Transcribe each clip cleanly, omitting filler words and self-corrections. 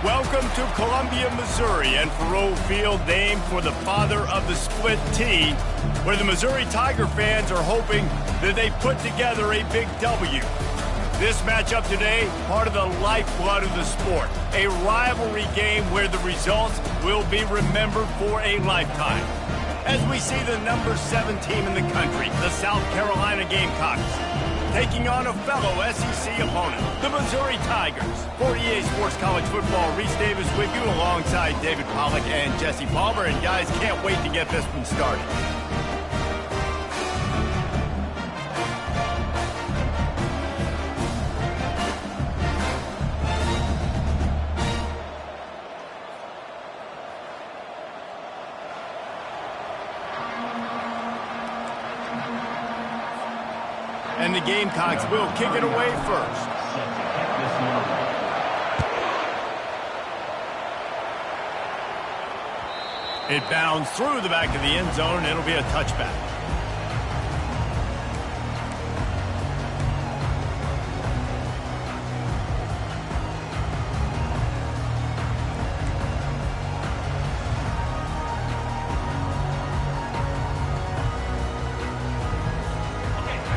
Welcome to Columbia, Missouri, and Faurot Field, named for the father of the split T, where the Missouri Tiger fans are hoping that they put together a big W. This matchup today, part of the lifeblood of the sport, a rivalry game where the results will be remembered for a lifetime. As we see the number 7 team in the country, the South Carolina Gamecocks, taking on a fellow SEC opponent, the Missouri Tigers. For EA Sports College Football, Reese Davis with you alongside David Pollack and Jesse Palmer. And guys, can't wait to get this one started. And the Gamecocks will kick it away first. It bounds through the back of the end zone, and it'll be a touchback.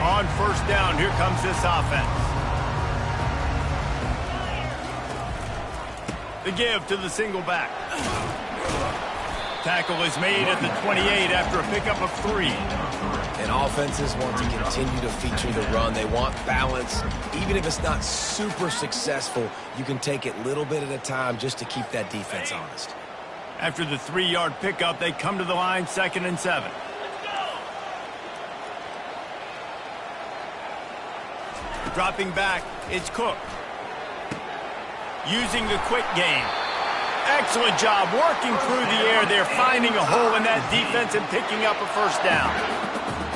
On first down, here comes this offense. The give to the single back. Tackle is made at the 28 after a pickup of 3. And offenses want to continue to feature the run. They want balance. Even if it's not super successful, you can take it little bit at a time just to keep that defense honest. After the 3-yard pickup, they come to the line, 2nd and 7. Dropping back, it's Cook. Using the quick game. Excellent job working through the air there, finding a hole in that defense and picking up a first down.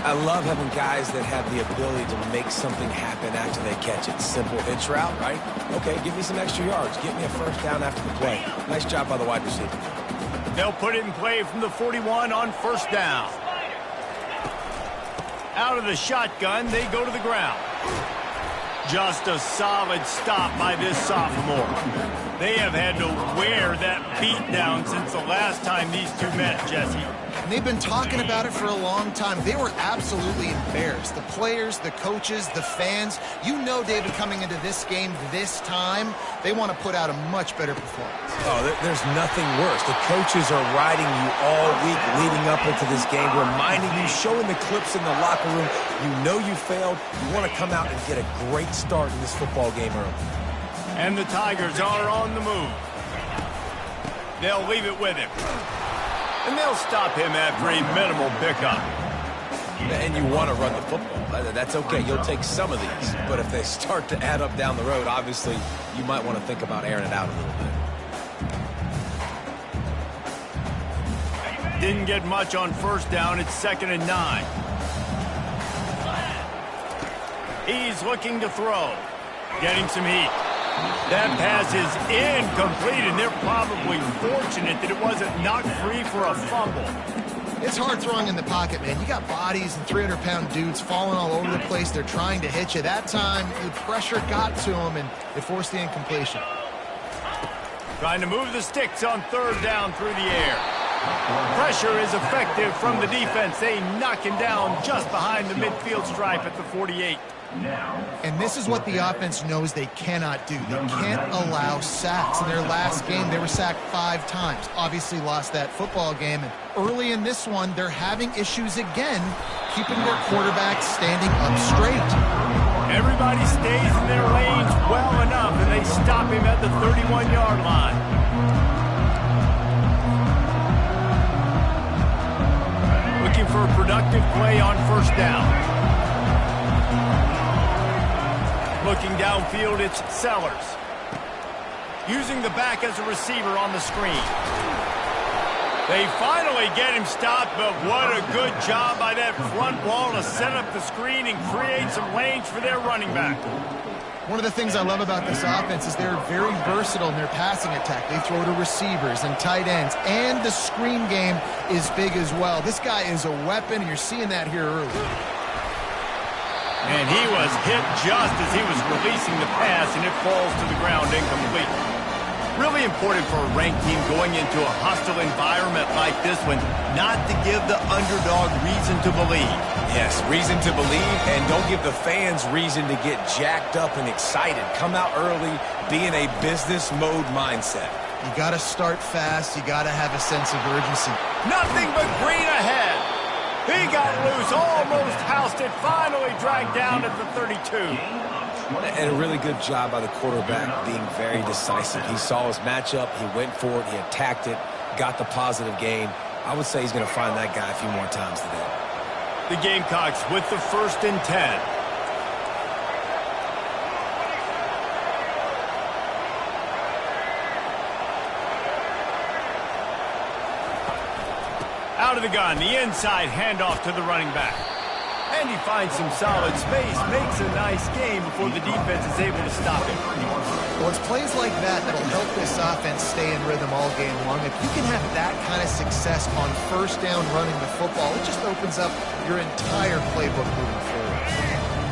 I love having guys that have the ability to make something happen after they catch it. Simple hitch route, right? Okay, give me some extra yards. Get me a first down after the play. Nice job by the wide receiver. They'll put it in play from the 41 on first down. Out of the shotgun, they go to the ground. Just a solid stop by this sophomore. They have had to wear that beatdown since the last time these two met, Jesse. And they've been talking about it for a long time. They were absolutely embarrassed. The players, the coaches, the fans. You know, David, coming into this game this time, they want to put out a much better performance. Oh, there's nothing worse. The coaches are riding you all week leading up into this game, reminding you, showing the clips in the locker room. You know you failed. You want to come out and get a great start in this football game early. And the Tigers are on the move. They'll leave it with him. And they'll stop him after a minimal pickup. And you want to run the football. That's okay. You'll take some of these. But if they start to add up down the road, obviously, you might want to think about airing it out a little bit. Didn't get much on first down. It's 2nd and 9. He's looking to throw. Getting some heat. That pass is incomplete, and they're probably fortunate that it wasn't knocked free for a fumble. It's hard throwing in the pocket, man. You got bodies and 300-pound dudes falling all over the place. They're trying to hit you. That time, the pressure got to them, and it forced the incompletion. Trying to move the sticks on 3rd down through the air. Pressure is effective from the defense. They knock him down just behind the midfield stripe at the 48. And this is what the offense knows they cannot do. They can't allow sacks. In their last game, they were sacked 5 times. Obviously lost that football game. And early in this one, they're having issues again, keeping their quarterback standing up straight. Everybody stays in their lanes well enough, and they stop him at the 31-yard line. Looking for a productive play on 1st down. Looking downfield, it's Sellers. Using the back as a receiver on the screen. They finally get him stopped, but what a good job by that front wall to set up the screen and create some lanes for their running back. One of the things I love about this offense is they're very versatile in their passing attack. They throw to receivers and tight ends, and the screen game is big as well. This guy is a weapon, and you're seeing that here early. And he was hit just as he was releasing the pass, and it falls to the ground incomplete. Really important for a ranked team going into a hostile environment like this one, not to give the underdog reason to believe. Yes, reason to believe, and don't give the fans reason to get jacked up and excited. Come out early, be in a business mode mindset. You got to start fast. You got to have a sense of urgency. Nothing but green ahead. He got loose, almost housed it, finally dragged down at the 32. And a really good job by the quarterback being very decisive. He saw his matchup, he went for it, he attacked it, got the positive gain. I would say he's going to find that guy a few more times today. The Gamecocks with the 1st and 10. Out of the gun, the inside handoff to the running back. And he finds some solid space, makes a nice game before the defense is able to stop him. Well, it's plays like that that'll help this offense stay in rhythm all game long. If you can have that kind of success on 1st down running the football, it just opens up your entire playbook moving forward.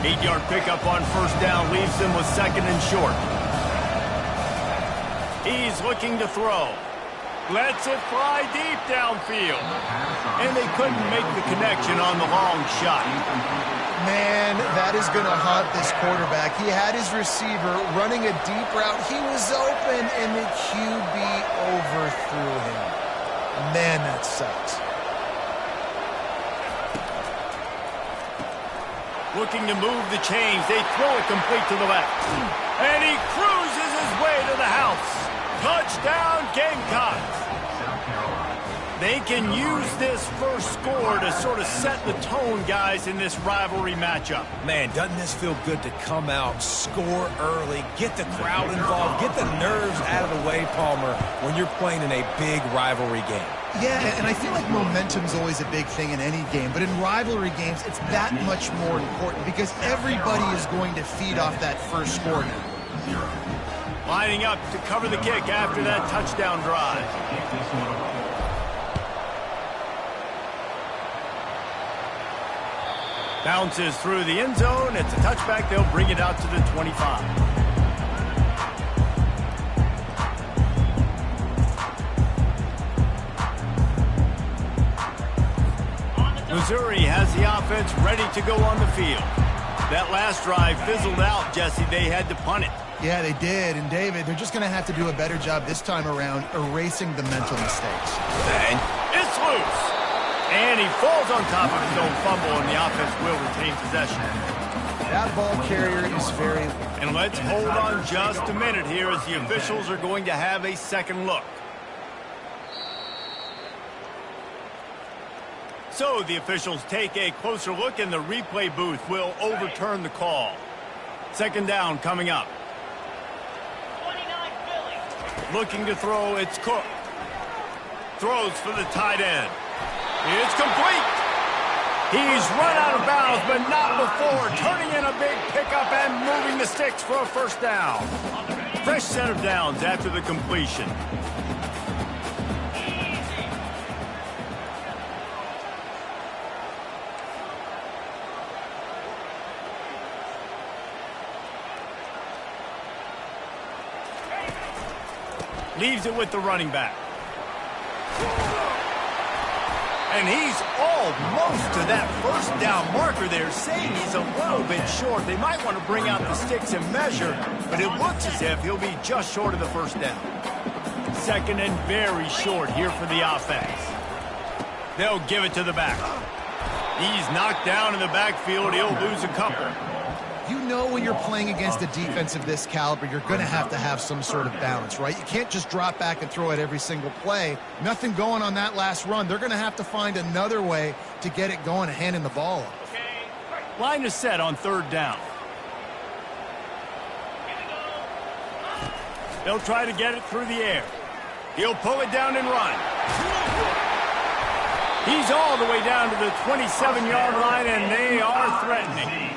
8-yard pickup on 1st down leaves him with 2nd and short. He's looking to throw. Lets it fly deep downfield. And they couldn't make the connection on the long shot. Man, that is going to haunt this quarterback. He had his receiver running a deep route. He was open, and the QB overthrew him. Man, that sucks. Looking to move the chains. They throw it complete to the left. And he cruises his way to the house. Touchdown, Gamecocks. They can use this first score to sort of set the tone, guys, in this rivalry matchup. Man, doesn't this feel good to come out, score early, get the crowd involved, get the nerves out of the way, Palmer, when you're playing in a big rivalry game? Yeah, and I feel like momentum's always a big thing in any game, but in rivalry games, it's that much more important because everybody is going to feed off that first score now. Lining up to cover the kick after that touchdown drive. Bounces through the end zone. It's a touchback. They'll bring it out to the 25. Missouri has the offense ready to go on the field. That last drive fizzled out, Jesse. They had to punt it. Yeah, they did. And, David, they're just going to have to do a better job this time around erasing the mental mistakes. And it's loose. And he falls on top of his own fumble, and the offense will retain possession. That ball carrier is very... And let's hold on just a minute here as the officials are going to have a second look. So the officials take a closer look, and the replay booth will overturn the call. Second down coming up. 29 Philly. Looking to throw, it's Cook. Throws for the tight end. It's complete. He's run out of bounds, but not before turning in a big pickup and moving the sticks for a first down. Fresh set of downs after the completion. Leaves it with the running back. And he's almost to that first down marker there, saying he's a little bit short. They might want to bring out the sticks and measure, but it looks as if he'll be just short of the first down. Second and very short here for the offense. They'll give it to the back. He's knocked down in the backfield. He'll lose a couple. You know when you're playing against a defense of this caliber, you're going to have some sort of balance, right? You can't just drop back and throw it every single play. Nothing going on that last run. They're going to have to find another way to get it going and handing the ball off. Line is set on third down. They'll try to get it through the air. He'll pull it down and run. He's all the way down to the 27-yard line, and they are threatening.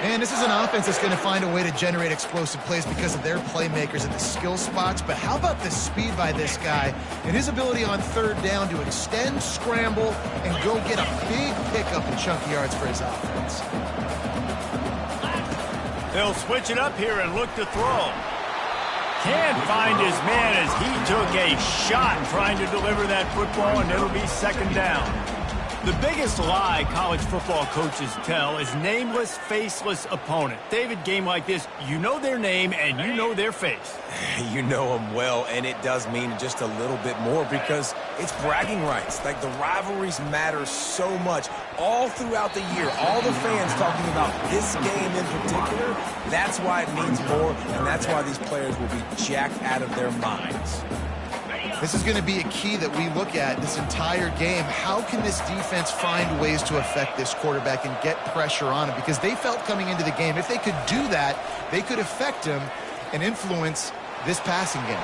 And this is an offense that's going to find a way to generate explosive plays because of their playmakers at the skill spots. But how about the speed by this guy and his ability on third down to extend, scramble, and go get a big pickup and chunky yards for his offense. They'll switch it up here and look to throw. Can't find his man as he took a shot trying to deliver that football, and it'll be second down. The biggest lie college football coaches tell is nameless, faceless opponent. David, game like this, you know their name and you know their face. You know them well, and it does mean just a little bit more because it's bragging rights. Like, the rivalries matter so much all throughout the year. All the fans talking about this game in particular, that's why it means more, and that's why these players will be jacked out of their minds. This is going to be a key that we look at this entire game. How can this defense find ways to affect this quarterback and get pressure on him? Because they felt coming into the game, if they could do that, they could affect him and influence this passing game.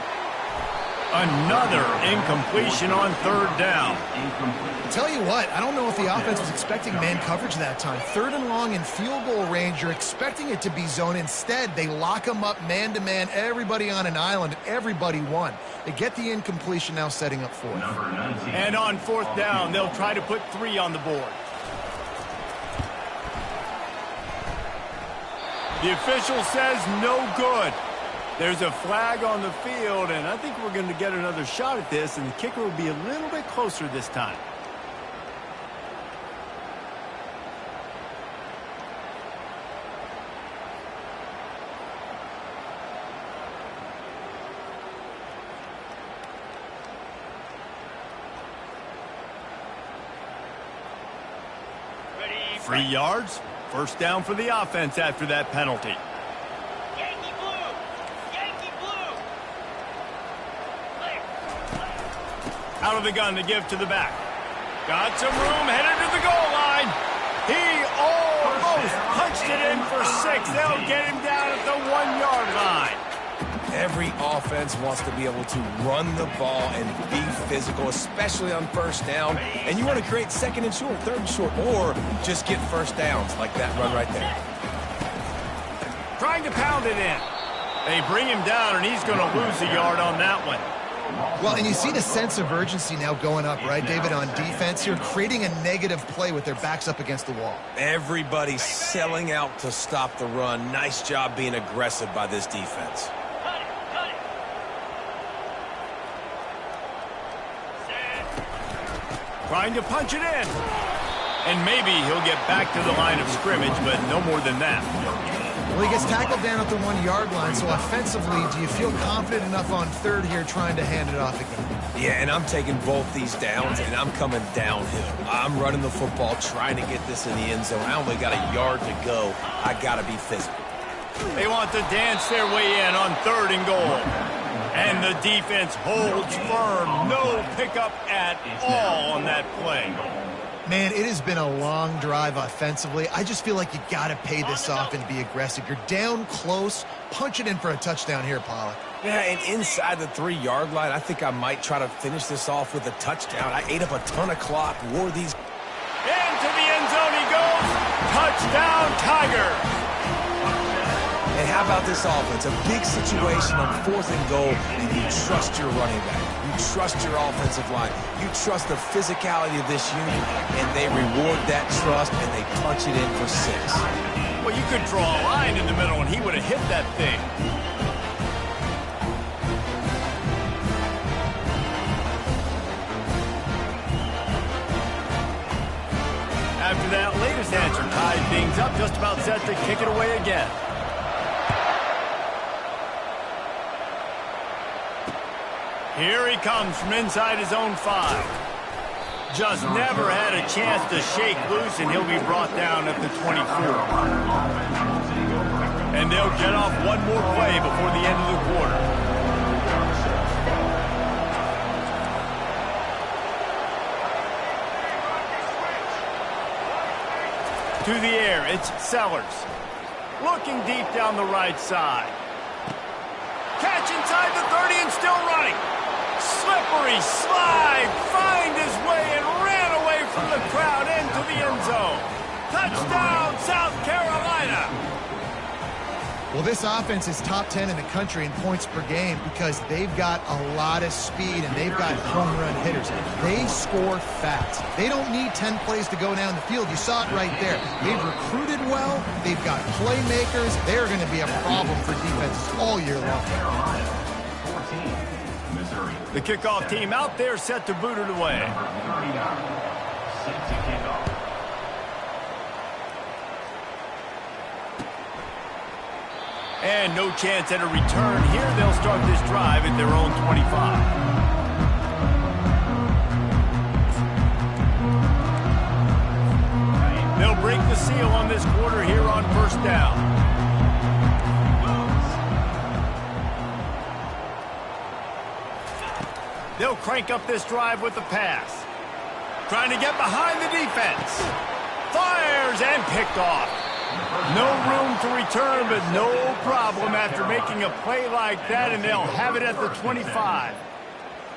Another incompletion on third down. Tell you what, I don't know if the offense was expecting man coverage that time. Third and long in field goal range, you're expecting it to be zone. Instead, they lock them up man-to-man, everybody on an island, everybody won. They get the incompletion, now setting up fourth. And on fourth down, they'll try to put 3 on the board. The official says no good. There's a flag on the field, and I think we're going to get another shot at this, and the kicker will be a little bit closer this time. Ready. 3 yards. First down for the offense after that penalty. Yankee blue. Yankee blue. Clear. Out of the gun to give to the back. Got some room, headed to the goal line. He almost punched it in for 6. They'll get him down at the 1-yard line. Every offense wants to be able to run the ball and be physical, especially on first down. And you want to create second and short, third and short, or just get first downs like that run right there. Trying to pound it in. They bring him down, and he's going to lose a yard on that one. Well, and you see the sense of urgency now going up, right, David, on defense here, creating a negative play with their backs up against the wall. Everybody's selling out to stop the run. Nice job being aggressive by this defense. Cut it, cut it. Set. Trying to punch it in. And maybe he'll get back to the line of scrimmage, but no more than that. Well, he gets tackled down at the 1-yard line, so offensively, do you feel confident enough on third here trying to hand it off again? Yeah, and I'm taking both these downs, and I'm coming downhill. I'm running the football, trying to get this in the end zone. I only got a yard to go. I got to be physical. They want to dance their way in on 3rd and goal. And the defense holds firm. No pickup at all on that play. Man, it has been a long drive offensively. I just feel like you got to pay this off and be aggressive. You're down close. Punch it in for a touchdown here, Pollack. Yeah, and inside the 3-yard line, I think I might try to finish this off with a touchdown. I ate up a ton of clock, wore these. Into the end zone he goes. Touchdown, Tigers. And how about this offense? A big situation on 4th and goal, and you trust your running back. You trust your offensive line. You trust the physicality of this unit, and they reward that trust, and they punch it in for 6. Well, you could draw a line in the middle, and he would have hit that thing. After that latest answer tied things up, just about set to kick it away again. Here he comes from inside his own 5. Just never had a chance to shake loose, and he'll be brought down at the 24. And they'll get off one more play before the end of the quarter. To the air, it's Sellers. Looking deep down the right side. Catch inside the 30 and still running. Slippery slide, find his way and ran away from the crowd into the end zone. Touchdown, South Carolina. Well, this offense is top 10 in the country in points per game because they've got a lot of speed and they've got home run hitters. They score fast. They don't need 10 plays to go down the field. You saw it right there. They've recruited well. They've got playmakers. They're going to be a problem for defenses all year long. The kickoff team out there set to boot it away. And no chance at a return here. They'll start this drive at their own 25. They'll break the seal on this quarter here on 1st down. They'll crank up this drive with the pass. Trying to get behind the defense. Fires and picked off. No room to return, but no problem after making a play like that, and they'll have it at the 25.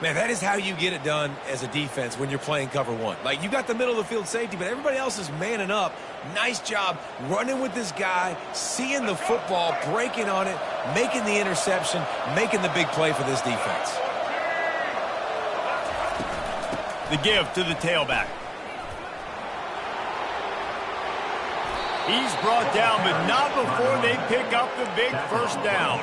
Man, that is how you get it done as a defense when you're playing cover 1. Like, you got the middle of the field safety, but everybody else is manning up. Nice job running with this guy, seeing the football, breaking on it, making the interception, making the big play for this defense. The give to the tailback. He's brought down, but not before they pick up the big 1st down.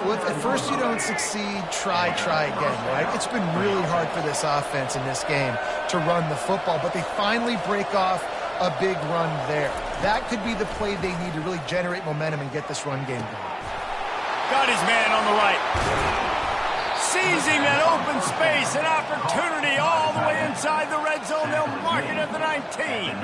Well, if at first you don't succeed, try again, right? It's been really hard for this offense in this game to run the football, but they finally break off a big run there. That could be the play they need to really generate momentum and get this run game going. Got his man on the right. Sees him in open space, an opportunity all the way inside the red zone. They'll mark it at the 19.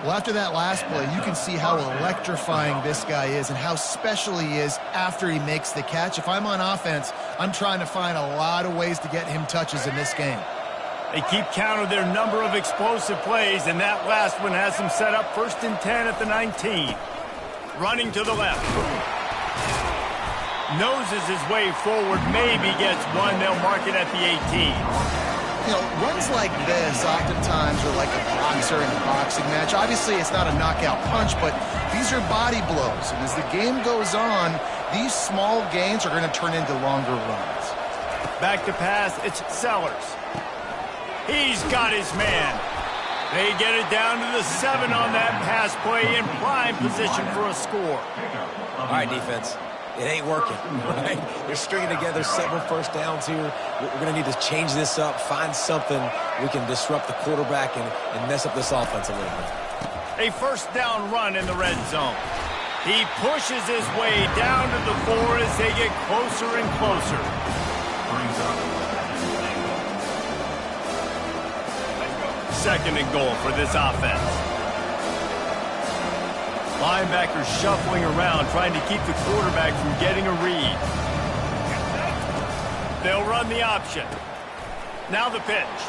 Well, after that last play, you can see how electrifying this guy is and how special he is after he makes the catch. If I'm on offense, I'm trying to find a lot of ways to get him touches in this game. They keep count of their number of explosive plays, and that last one has them set up 1st and 10 at the 19. Running to the left. Noses his way forward, maybe gets one. They'll mark it at the 18. You know, runs like this oftentimes are like a boxer in a boxing match. Obviously, it's not a knockout punch, but these are body blows. And as the game goes on, these small gains are going to turn into longer runs. Back to pass, it's Sellers. He's got his man. They get it down to the 7 on that pass play in prime position for a score. All right, defense. It ain't working, right? They're stringing together several first downs here. We're going to need to change this up, find something we can disrupt the quarterback and mess up this offense a little bit. A first down run in the red zone. He pushes his way down to the 4 as they get closer and closer. Second and goal for this offense. Linebackers shuffling around, trying to keep the quarterback from getting a read. They'll run the option. Now the pitch.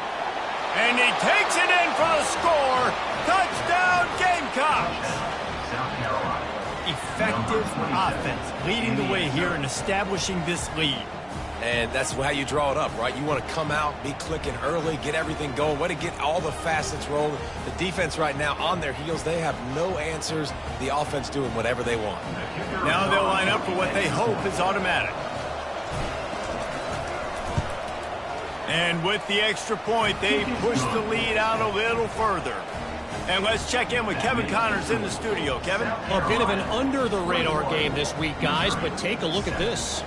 And he takes it in for the score. Touchdown, Gamecocks! Effective offense, leading the way here and establishing this lead. And that's how you draw it up, right? You want to come out, be clicking early, get everything going, way to get all the facets rolling. The defense right now on their heels, they have no answers. The offense doing whatever they want. Now they'll line up for what they hope is automatic. And with the extra point, they push the lead out a little further. And let's check in with Kevin Connors in the studio. Kevin? A bit of an under-the-radar game this week, guys, but take a look at this.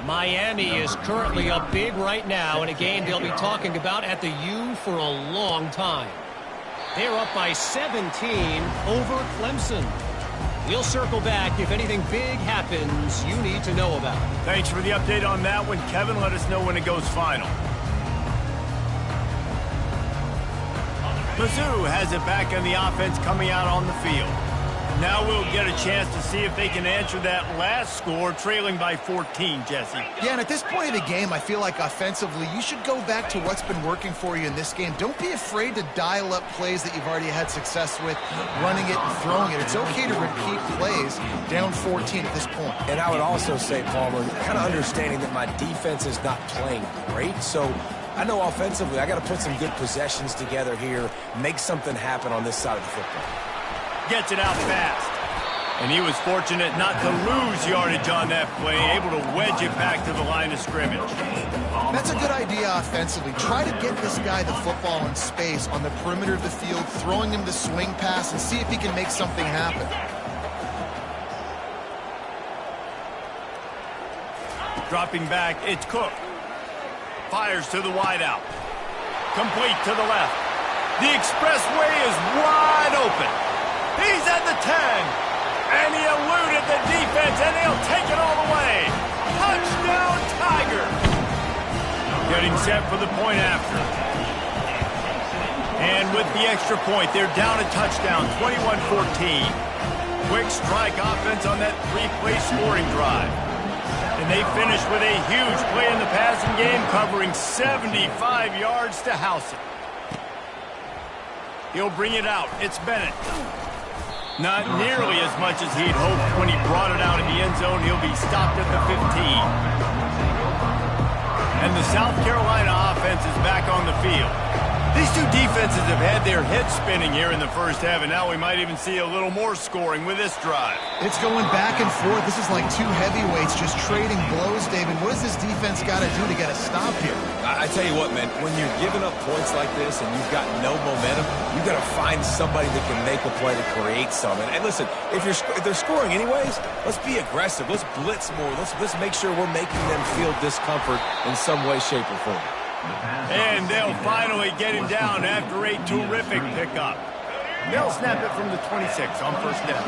Miami is currently up big right now in a game they'll be talking about at the U for a long time. They're up by 17 over Clemson. We'll circle back if anything big happens you need to know about. Thanks for the update on that one, Kevin. Let us know when it goes final. Mizzou has it back on the offense coming out on the field. Now we'll get a chance to see if they can answer that last score, trailing by 14, Jesse. Yeah, and at this point of the game, I feel like offensively, you should go back to what's been working for you in this game. Don't be afraid to dial up plays that you've already had success with, running it and throwing it. It's okay to repeat plays down 14 at this point. And I would also say, Palmer, kind of understanding that my defense is not playing great, so I know offensively I got to put some good possessions together here, make something happen on this side of the football. Gets it out fast. And he was fortunate not to lose yardage on that play, able to wedge it back to the line of scrimmage. That's a good idea offensively. Try to get this guy the football in space on the perimeter of the field, throwing him the swing pass, and see if he can make something happen. Dropping back, it's Cook. Fires to the wideout. Complete to the left. The expressway is wide open. He's at the 10. And he eluded the defense, and he'll take it all the way. Touchdown, Tiger. Getting set for the point after. And with the extra point, they're down a touchdown, 21-14. Quick strike offense on that 3-play scoring drive. And they finish with a huge play in the passing game, covering 75 yards to house it. He'll bring it out. It's Bennett. Not nearly as much as he'd hoped when he brought it out in the end zone. He'll be stopped at the 15. And the South Carolina offense is back on the field. These two defenses have had their heads spinning here in the first half, and now we might even see a little more scoring with this drive. It's going back and forth. This is like two heavyweights just trading blows, David. What does this defense got to do to get a stop here? I tell you what, man, when you're giving up points like this and you've got no momentum, you got to find somebody that can make a play to create something. And listen, if they're scoring anyways, let's be aggressive. Let's blitz more. Let's make sure we're making them feel discomfort in some way, shape, or form. And they'll finally get him down after a terrific pickup. They'll snap it from the 26 on first down.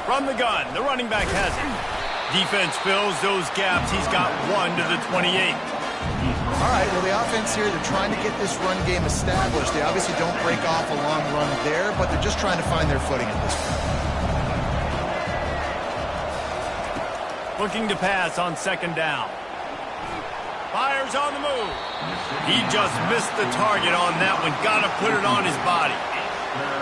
From the gun, the running back has it. Defense fills those gaps. He's got one to the 28. All right, well, the offense here, they're trying to get this run game established. They obviously don't break off a long run there, but they're just trying to find their footing at this point. Looking to pass on second down. Fires on the move. He just missed the target on that one. Got to put it on his body.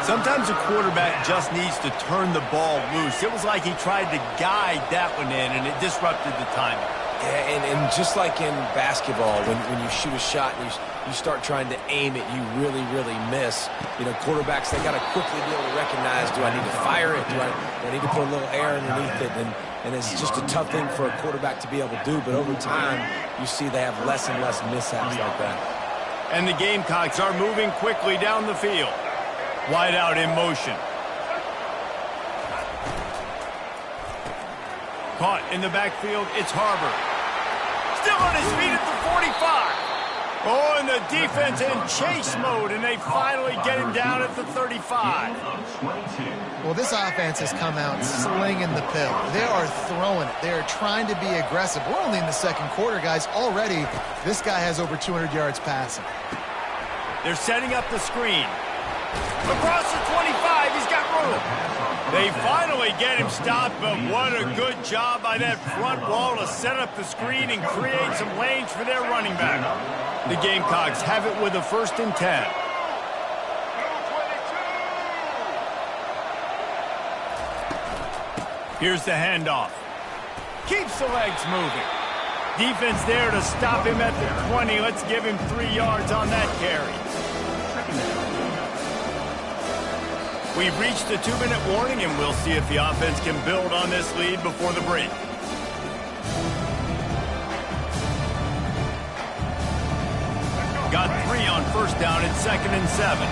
Sometimes a quarterback just needs to turn the ball loose. It was like he tried to guide that one in, and it disrupted the timing. Yeah, and just like in basketball, when you shoot a shot and you start trying to aim it, you really, really miss. You know, quarterbacks, they got to quickly be able to recognize, do I need to fire it? Do I need to put a little air underneath it? And it's just a tough thing for a quarterback to be able to do. But over time, you see they have less and less mishaps like that. And the Gamecocks are moving quickly down the field. Wide out in motion. Caught in the backfield, it's Harbor. Still on his feet at the 45. Oh, and the defense in chase mode, and they finally get him down at the 35. Well, this offense has come out slinging the pill. They are throwing it. They are trying to be aggressive. We're only in the second quarter, guys. Already, this guy has over 200 yards passing. They're setting up the screen. Across the 25, he's got room. They finally get him stopped, but what a good job by that front wall to set up the screen and create some lanes for their running back. The Gamecocks have it with a 1st and 10. Here's the handoff. Keeps the legs moving. Defense there to stop him at the 20. Let's give him 3 yards on that carry. We've reached the 2-minute warning, and we'll see if the offense can build on this lead before the break. Got 3 on 1st down at 2nd and 7.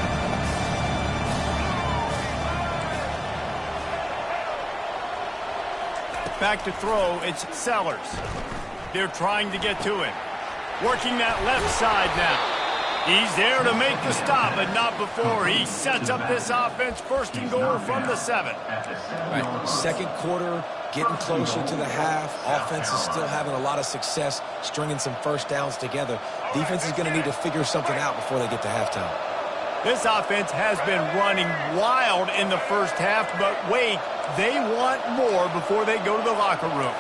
Back to throw, it's Sellers. They're trying to get to him. Working that left side now. He's there to make the stop, but not before. He sets up this offense 1st and goal from the 7. Right, second quarter, getting closer to the half. Offense is still having a lot of success stringing some 1st downs together. Defense is going to need to figure something out before they get to halftime. This offense has been running wild in the 1st half, but wait, they want more before they go to the locker room.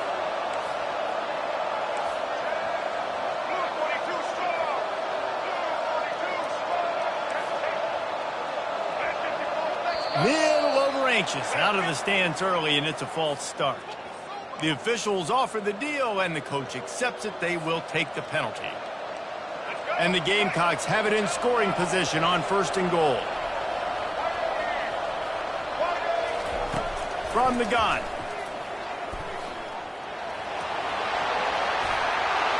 Little over anxious, out of the stands early, and it's a false start. The officials offer the deal, and the coach accepts it. They will take the penalty. And the Gamecocks have it in scoring position on 1st and goal. From the gun.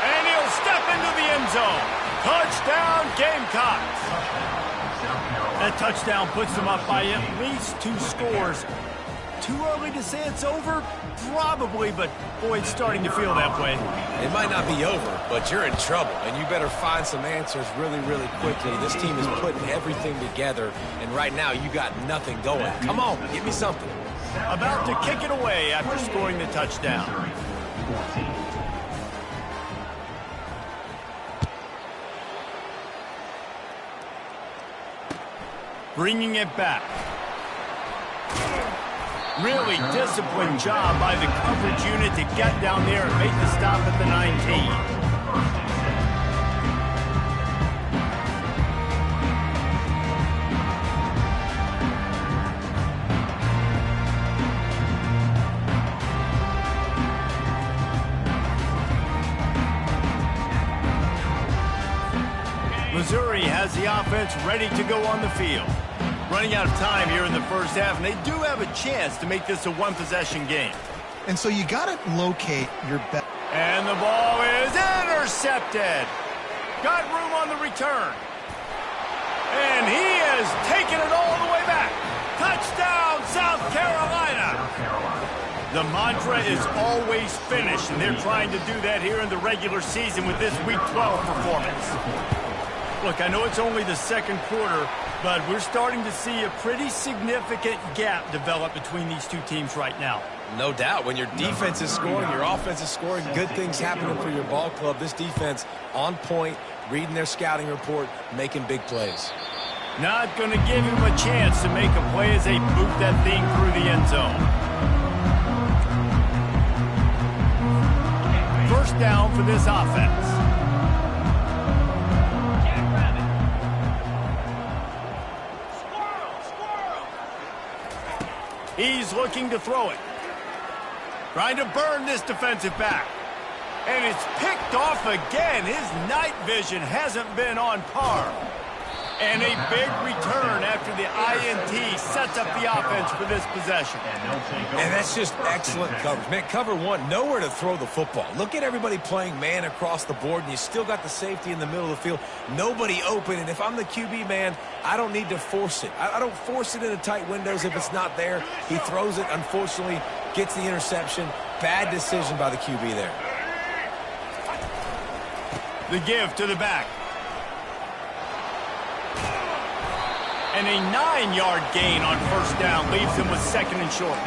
And he'll step into the end zone. Touchdown, Gamecocks. That touchdown puts them up by at least 2 scores. Too early to say it's over? Probably, but boy, it's starting to feel that way. It might not be over, but you're in trouble, and you better find some answers really, really quickly. This team is putting everything together, and right now you got nothing going. Come on, give me something. About to kick it away after scoring the touchdown. Bringing it back. Really disciplined job by the coverage unit to get down there and make the stop at the 19. Missouri has the offense ready to go on the field. Running out of time here in the 1st half, and they do have a chance to make this a 1-possession game. And so you got to locate your best. And the ball is intercepted. Got room on the return. And he has taken it all the way back. Touchdown, South Carolina. The mantra is always finish, and they're trying to do that here in the regular season with this Week 12 performance. Look, I know it's only the 2nd quarter, but we're starting to see a pretty significant gap develop between these 2 teams right now. No doubt. When your defense is scoring, your offense is scoring, good things happening for your ball club. This defense on point, reading their scouting report, making big plays. Not going to give him a chance to make a play as they boot that thing through the end zone. 1st down for this offense. He's looking to throw it. Trying to burn this defensive back. And it's picked off again. His night vision hasn't been on par. And a big return after the INT sets up the offense for this possession. And that's just excellent coverage. Man, cover one, nowhere to throw the football. Look at everybody playing man across the board, and you still got the safety in the middle of the field. Nobody open, and if I'm the QB, man, I don't need to force it. I don't force it into tight windows if it's not there. He throws it, unfortunately, gets the interception. Bad decision by the QB there. The give to the back. And a 9-yard gain on first down leaves him with second and short.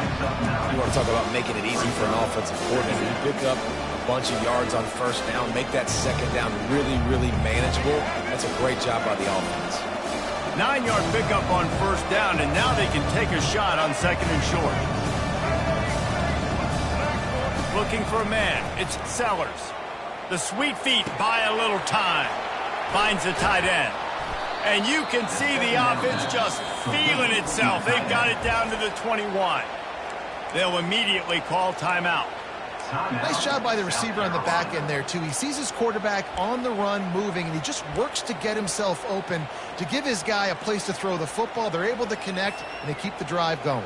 You want to talk about making it easy for an offensive coordinator. You pick up a bunch of yards on first down, make that second down really, really manageable. That's a great job by the offense. 9-yard pickup on first down, and now they can take a shot on second and short. Looking for a man. It's Sellers. The sweet feet buy a little time. Finds the tight end. And you can see the offense just feeling itself. They've got it down to the 21. They'll immediately call timeout. Nice job by the receiver on the back end there, too. He sees his quarterback on the run moving, and he just works to get himself open to give his guy a place to throw the football. They're able to connect, and they keep the drive going.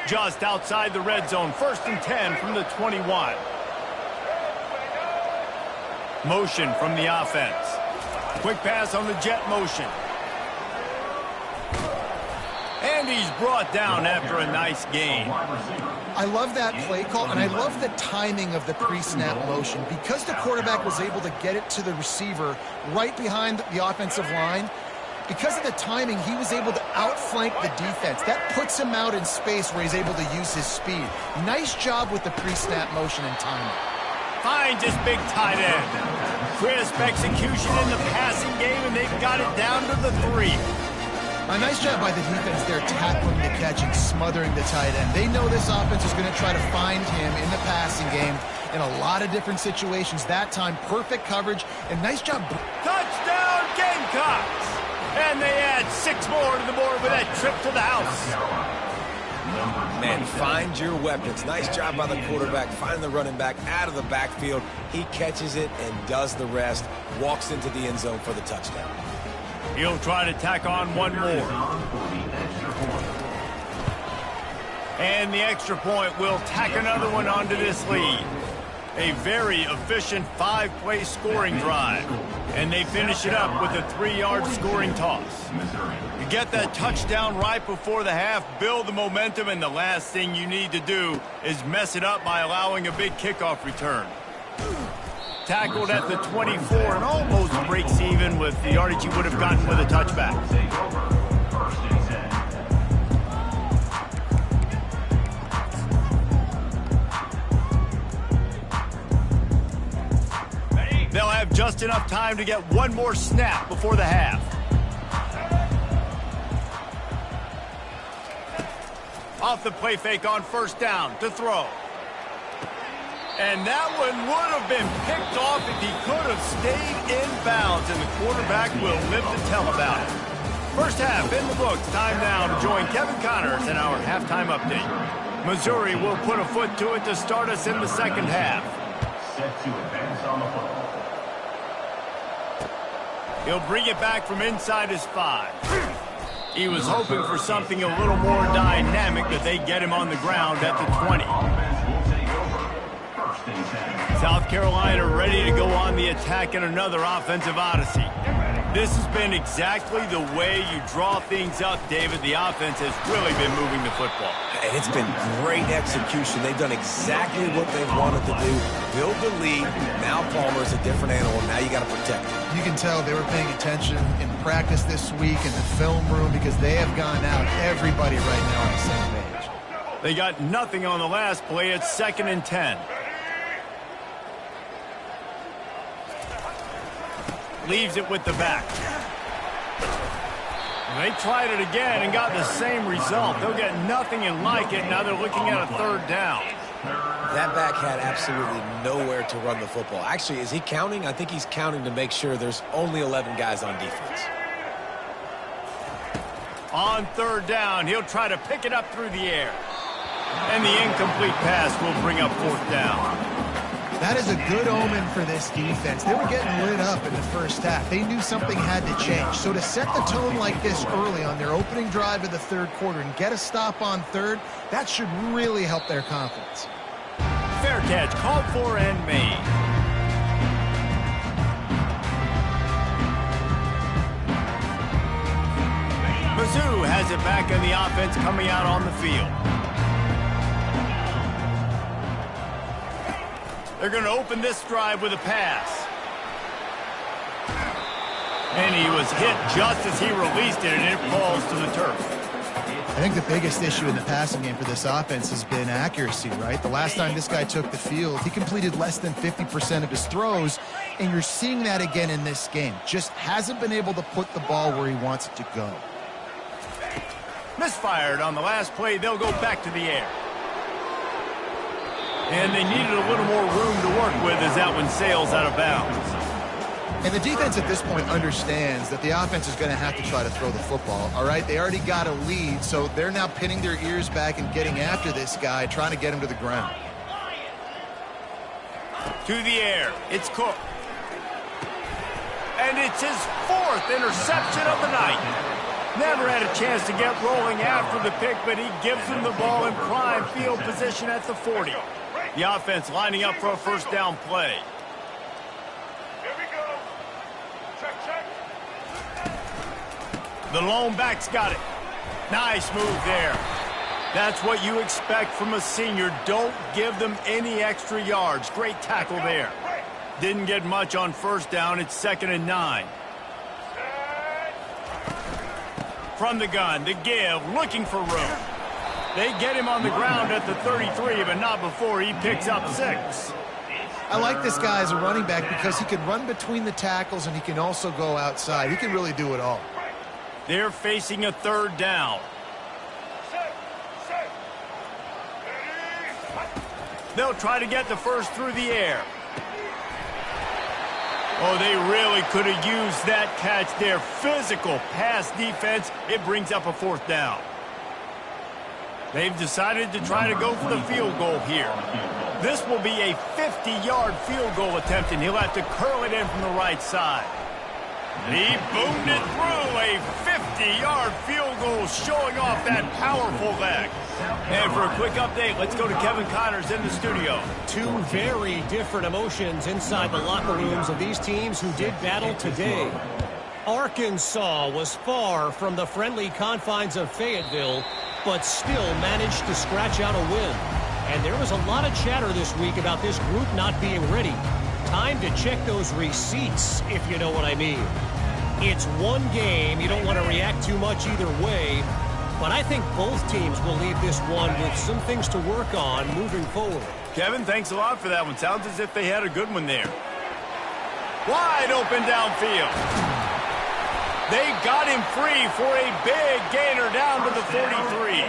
Just outside the red zone, 1st and 10 from the 21. Motion from the offense. Quick pass on the jet motion. And he's brought down after a nice gain. I love that play call, and I love the timing of the pre-snap motion. Because the quarterback was able to get it to the receiver right behind the offensive line, because of the timing, he was able to outflank the defense. That puts him out in space where he's able to use his speed. Nice job with the pre-snap motion and timing. Finds his big tight end. Crisp execution in the passing game, and they've got it down to the 3. A nice job by the defense there, tackling the catch and smothering the tight end. They know this offense is going to try to find him in the passing game in a lot of different situations. That time, perfect coverage, and nice job. Touchdown, Gamecocks! And they add 6 more to the board with that trip to the house. Man, find your weapons. Nice job by the quarterback, finding the running back out of the backfield. He catches it and does the rest, walks into the end zone for the touchdown. He'll try to tack on one more. And the extra point will tack another one onto this lead. A very efficient 5-play scoring drive. And they finish it up with a 3-yard scoring toss. You get that touchdown right before the half, build the momentum, and the last thing you need to do is mess it up by allowing a big kickoff return. Tackled at the 24 and almost breaks even with the yardage he would have gotten with a touchback. They'll have just enough time to get one more snap before the half. Off the play fake on first down to throw. And that one would have been picked off if he could have stayed in bounds, and the quarterback will live to tell about it. First half in the books. Time now to join Kevin Connors in our halftime update. Missouri will put a foot to it to start us in the second half. Set to advance on the football. He'll bring it back from inside his 5. He was hoping for something a little more dynamic, but they get him on the ground at the 20. South Carolina ready to go on the attack in another offensive odyssey. This has been exactly the way you draw things up, David. The offense has really been moving the football. And it's been great execution. They've done exactly what they've wanted to do. Build the lead. Now Palmer's a different animal. Now you got to protect him. You can tell they were paying attention in practice this week in the film room because they have gone out, everybody right now on the same page. They got nothing on the last play. It's 2nd and 10. Leaves it with the back. And they tried it again and got the same result. They'll get nothing and like it. Now they're looking at a 3rd down. That back had absolutely nowhere to run the football. Actually, is he counting? I think he's counting to make sure there's only 11 guys on defense. On third down, he'll try to pick it up through the air. And the incomplete pass will bring up fourth down. That is a good omen for this defense. They were getting lit up in the first half. They knew something had to change. So to set the tone like this early on their opening drive of the third quarter and get a stop on third, that should really help their confidence. Fair catch, called for and made. Mizzou has it back in the offense coming out on the field. They're going to open this drive with a pass. And he was hit just as he released it, and it falls to the turf. I think the biggest issue in the passing game for this offense has been accuracy, right? The last time this guy took the field, he completed less than 50% of his throws, and you're seeing that again in this game. Just hasn't been able to put the ball where he wants it to go. Misfired on the last play. They'll go back to the air. And they needed a little more room to work with as that one sails out of bounds. And the defense at this point understands that the offense is going to have to try to throw the football, all right? They already got a lead, so they're now pinning their ears back and getting after this guy, trying to get him to the ground. To the air. It's Cook. And it's his fourth interception of the night. Never had a chance to get rolling after the pick, but he gives them the ball in prime field position at the 40. The offense lining up for a first down play. Here we go. Check. The lone back's got it. Nice move there. That's what you expect from a senior. Don't give them any extra yards. Great tackle there. Didn't get much on first down. It's 2nd and 9. From the gun, the give, looking for room. They get him on the ground at the 33, but not before he picks up 6. I like this guy as a running back because he can run between the tackles and he can also go outside. He can really do it all. They're facing a third down. They'll try to get the first through the air. Oh, they really could have used that catch there. Physical pass defense. It brings up a fourth down. They've decided to try to go for the field goal here. This will be a 50-yard field goal attempt, and he'll have to curl it in from the right side. He boomed it through. A 50-yard field goal showing off that powerful leg. And for a quick update, let's go to Kevin Connors in the studio. Two very different emotions inside the locker rooms of these teams who did battle today. Arkansas was far from the friendly confines of Fayetteville, but still managed to scratch out a win. And there was a lot of chatter this week about this group not being ready. Time to check those receipts, if you know what I mean. It's one game. You don't want to react too much either way. But I think both teams will leave this one with some things to work on moving forward. Kevin, thanks a lot for that one. Sounds as if they had a good one there. Wide open downfield. They got him free for a big gainer down to the 43.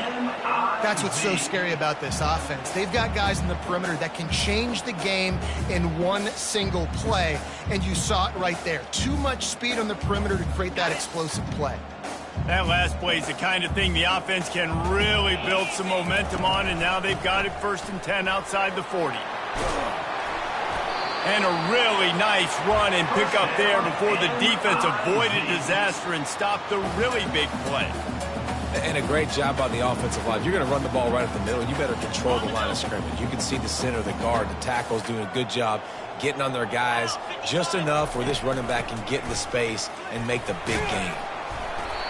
That's what's so scary about this offense. They've got guys in the perimeter that can change the game in one single play, and you saw it right there. Too much speed on the perimeter to create that explosive play. That last play is the kind of thing the offense can really build some momentum on, and now they've got it 1st and 10 outside the 40. And a really nice run and pick up there before the defense avoided disaster and stopped the really big play. And a great job by the offensive line. You're going to run the ball right at the middle. You better control the line of scrimmage. You can see the center, the guard, the tackles doing a good job getting on their guys just enough where this running back can get into space and make the big game.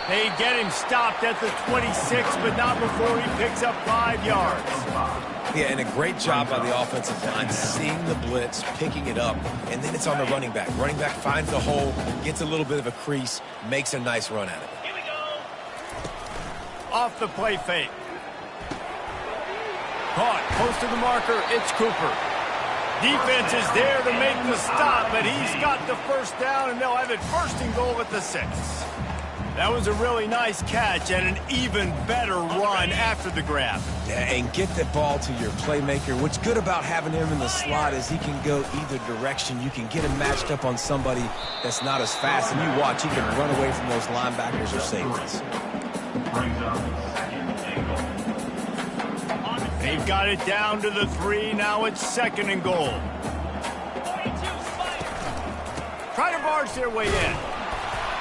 They get him stopped at the 26, but not before he picks up 5 yards. Yeah, and a great job by the offensive line, seeing the blitz, picking it up, and then it's on the running back. Running back finds the hole, gets a little bit of a crease, makes a nice run out of it. Here we go. Off the play fake. Caught close to the marker. It's Cooper. Defense is there to make the stop, but he's got the first down, and they'll have it 1st and goal at the 6. That was a really nice catch and an even better run after the grab. Yeah, and get the ball to your playmaker. What's good about having him in the slot is he can go either direction. You can get him matched up on somebody that's not as fast, and you watch, he can run away from those linebackers or safeties. They've got it down to the 3. Now it's 2nd and goal. Try to barge their way in.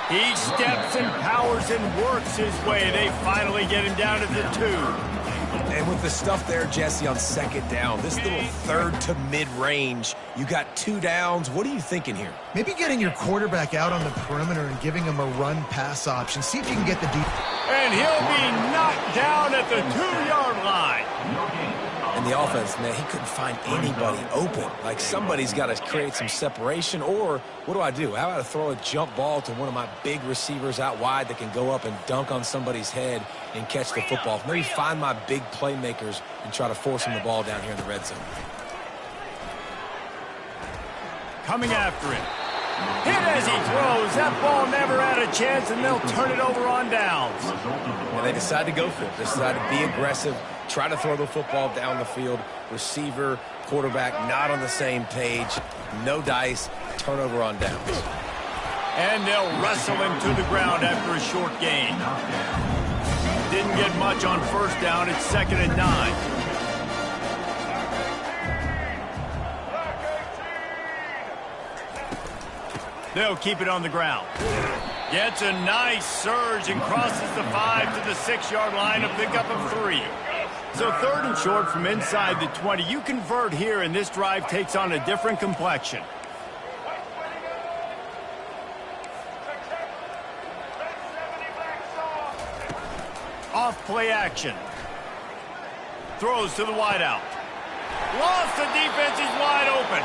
He steps and powers and works his way. They finally get him down to the 2. And with the stuff there, Jesse, on 2nd down, this little 3rd to mid-range, you got 2 downs. What are you thinking here? Maybe getting your quarterback out on the perimeter and giving him a run-pass option. See if you can get the deep. And he'll be knocked down at the 2-yard line. And the offense, man, he couldn't find anybody open. Like, somebody's got to create some separation, or what do? How about I throw a jump ball to one of my big receivers out wide that can go up and dunk on somebody's head and catch the football? Maybe find my big playmakers and try to force them the ball down here in the red zone. Coming after him. Hit as he throws. That ball never had a chance, and they'll turn it over on downs. And they decide to go for it. They decide to be aggressive, try to throw the football down the field. Receiver, quarterback, not on the same page. No dice. Turnover on downs. And they'll wrestle him to the ground after a short gain. Didn't get much on 1st down. It's 2nd and 9. They'll keep it on the ground. Gets a nice surge and crosses the 5 to the 6-yard line, a pickup of 3. So 3rd and short from inside the 20. You convert here, and this drive takes on a different complexion. Off play action. Throws to the wideout. Lost the defense. He's wide open.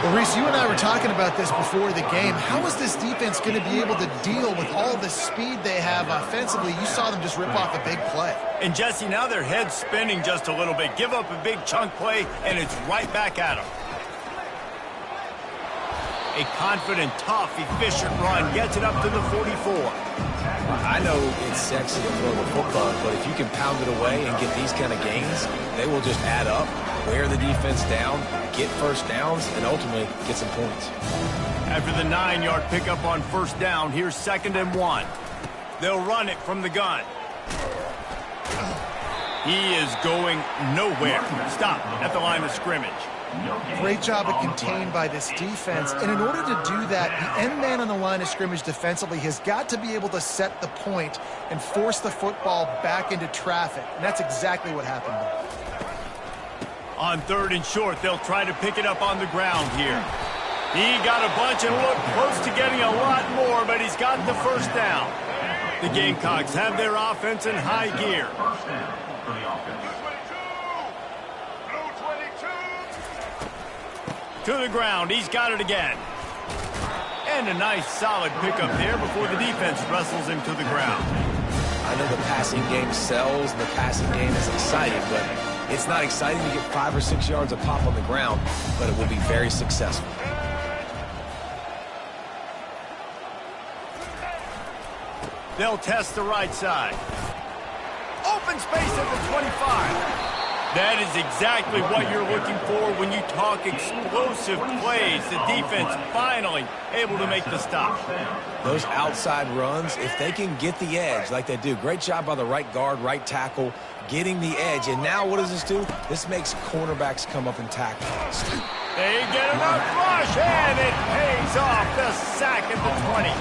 Well, Reese, you and I were talking about this before the game. How is this defense going to be able to deal with all the speed they have offensively? You saw them just rip off a big play. And, Jesse, now their head's spinning just a little bit. Give up a big chunk play, and it's right back at them. A confident, tough, efficient run gets it up to the 44. I know it's sexy to throw the football, but if you can pound it away and get these kind of gains, they will just add up, wear the defense down, get 1st downs, and ultimately get some points. After the 9-yard pickup on 1st down, here's 2nd and 1. They'll run it from the gun. He is going nowhere. Stop at the line of scrimmage. Great job of contained by this defense. And in order to do that, the end man on the line of scrimmage defensively has got to be able to set the point and force the football back into traffic. And that's exactly what happened there. On 3rd and short, they'll try to pick it up on the ground here. He got a bunch and looked close to getting a lot more, but he's got the 1st down. The Gamecocks have their offense in high gear. To the ground. He's got it again. And a nice solid pickup there before the defense wrestles him to the ground. I know the passing game sells and the passing game is exciting, but it's not exciting to get 5 or 6 yards a pop on the ground, but it will be very successful. They'll test the right side. Open space at the 25. That is exactly what you're looking for when you talk explosive plays. The defense finally able to make the stop. Those outside runs, if they can get the edge like they do, great job by the right guard, right tackle, getting the edge. And now what does this do? This makes cornerbacks come up and tackle. They get enough rush, and it pays off. The sack at the 20.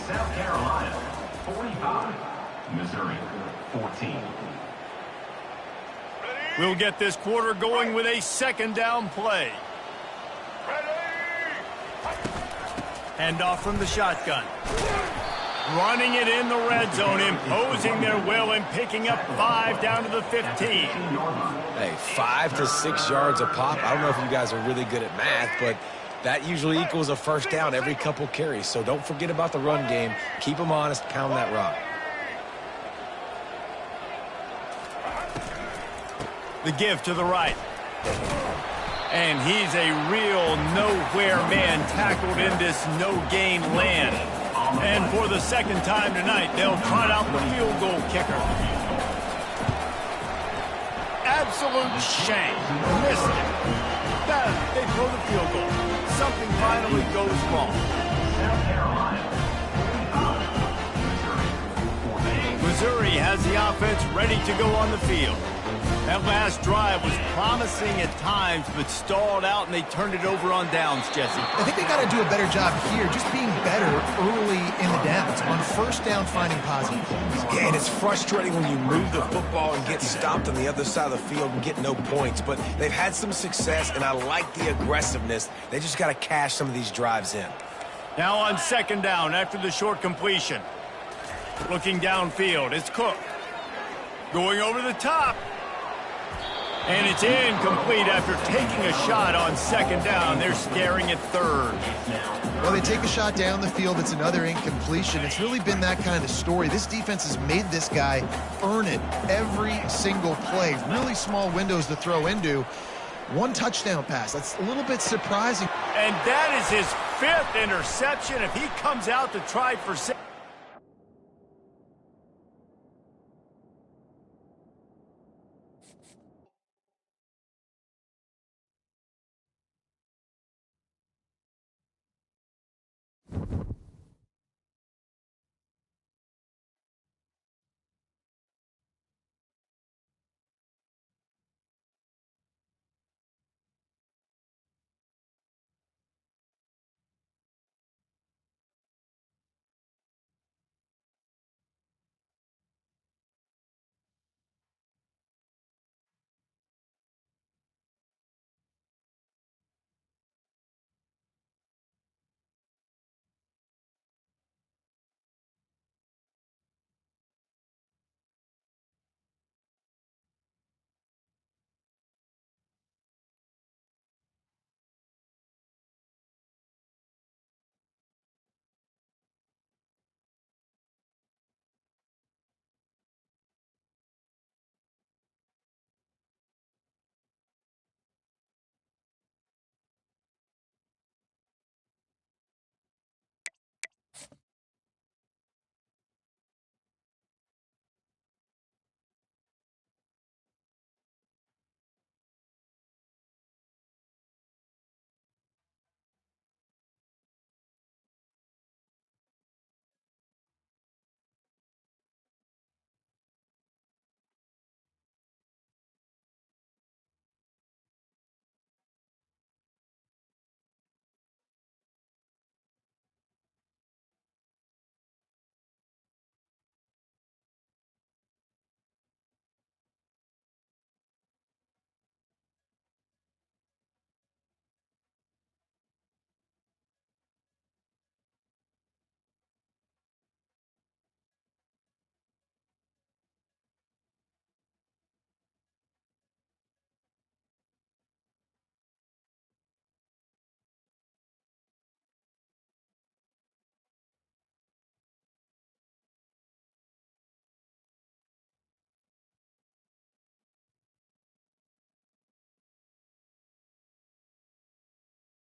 South Carolina, 45. Missouri, 14. We'll get this quarter going with a 2nd down play. Hand off from the shotgun. Running it in the red zone, imposing their will and picking up 5 down to the 15. Hey, 5 to 6 yards a pop. I don't know if you guys are really good at math, but that usually equals a 1st down every couple carries. So don't forget about the run game. Keep them honest. Pound that rock. The give to the right. And he's a real nowhere man tackled in this no-gain land. And for the 2nd time tonight, they'll trot out the field goal kicker. Absolute shank. Missed it. they throw the field goal. Something finally goes wrong. South Carolina, 45. Missouri has the offense ready to go on the field. That last drive was promising at times, but stalled out, and they turned it over on downs, Jesse. I think they got to do a better job here, just being better early in the downs. On first down, finding positive plays. Yeah, and it's frustrating when you move the football and get stopped on the other side of the field and get no points. But they've had some success, and I like the aggressiveness. They just got to cash some of these drives in. Now on second down after the short completion. Looking downfield, it's Cook. Going over the top. And it's incomplete after taking a shot on second down. They're staring at third. Well, they take a shot down the field. It's another incompletion. It's really been that kind of story. This defense has made this guy earn it every single play. Really small windows to throw into. One touchdown pass. That's a little bit surprising. And that is his 5th interception. If he comes out to try for 6.